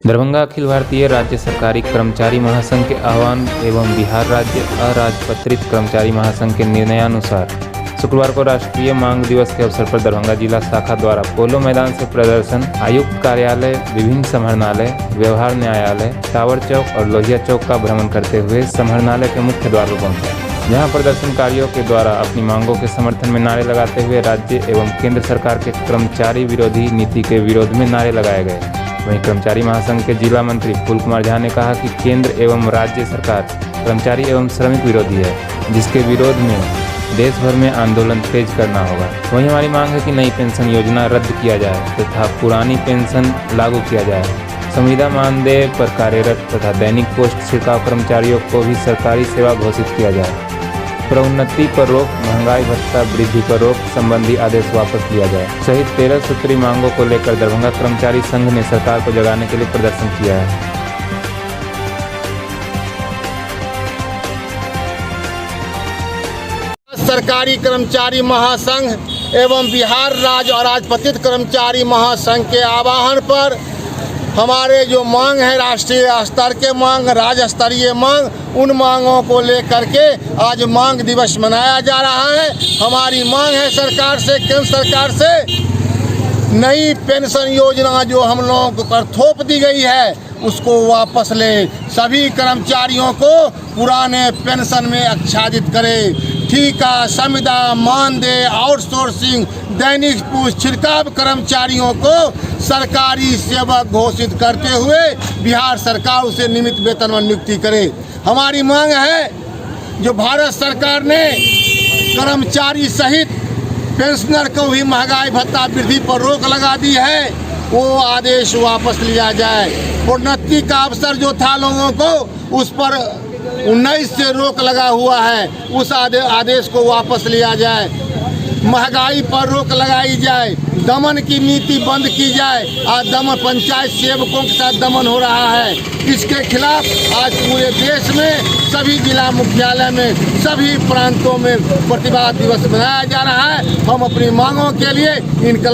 दरभंगा अखिल भारतीय राज्य सरकारी कर्मचारी महासंघ के आह्वान एवं बिहार राज्य अराजपत्रित कर्मचारी महासंघ के निर्णयानुसार शुक्रवार को राष्ट्रीय मांग दिवस के अवसर पर दरभंगा जिला शाखा द्वारा पोलो मैदान से प्रदर्शन, आयुक्त कार्यालय, विभिन्न समाहरणालय, व्यवहार न्यायालय, टावर चौक और लोहिया चौक का भ्रमण करते हुए समाहरणालय के मुख्य द्वार पर पहुंचा, जहां प्रदर्शनकारियों के द्वारा अपनी मांगों के समर्थन में नारे लगाते हुए राज्य एवं केंद्र सरकार के कर्मचारी विरोधी नीति के विरोध में नारे लगाए गए। वहीं कर्मचारी महासंघ के जिला मंत्री फूल कुमार झा ने कहा कि केंद्र एवं राज्य सरकार कर्मचारी एवं श्रमिक विरोधी है, जिसके विरोध में देश भर में आंदोलन तेज करना होगा। वहीं हमारी मांग है कि नई पेंशन योजना रद्द किया जाए तथा पुरानी पेंशन लागू किया जाए। संविदा मानदेय पर कार्यरत तथा दैनिक पोस्ट छिड़काव कर्मचारियों को भी सरकारी सेवा घोषित किया जाए। प्रोन्नति पर रोक, महंगाई भत्ता वृद्धि पर रोक संबंधी आदेश वापस लिया जाए सहित 13 सूत्री मांगों को लेकर दरभंगा कर्मचारी संघ ने सरकार को जगाने के लिए प्रदर्शन किया है। सरकारी कर्मचारी महासंघ एवं बिहार राज्य अराजपत्रित कर्मचारी महासंघ के आह्वान पर हमारे जो मांग है, राष्ट्रीय स्तर के मांग, राज्य स्तरीय मांग, उन मांगों को लेकर के आज मांग दिवस मनाया जा रहा है। हमारी मांग है सरकार से, केंद्र सरकार से, नई पेंशन योजना जो हम लोगों पर थोप दी गई है उसको वापस ले, सभी कर्मचारियों को पुराने पेंशन में आच्छादित करे, ठीका, संविदा, मानदेय, आउटसोर्सिंग, दैनिक पोस्ट छिड़काव कर्मचारियों को सरकारी सेवक घोषित करते हुए बिहार सरकार उसे नियमित वेतन में नियुक्ति करे। हमारी मांग है जो भारत सरकार ने कर्मचारी सहित पेंशनर को भी महंगाई भत्ता वृद्धि पर रोक लगा दी है, वो आदेश वापस लिया जाए। प्रोन्नति का अवसर जो था लोगों को, उस पर 19 से रोक लगा हुआ है, उस आदेश को वापस लिया जाए। महंगाई पर रोक लगाई जाए, दमन की नीति बंद की जाए। आज दमन पंचायत सेवकों के साथ दमन हो रहा है, इसके खिलाफ आज पूरे देश में सभी जिला मुख्यालय में, सभी प्रांतों में प्रतिवाद दिवस मनाया जा रहा है। हम अपनी मांगों के लिए इनकलाब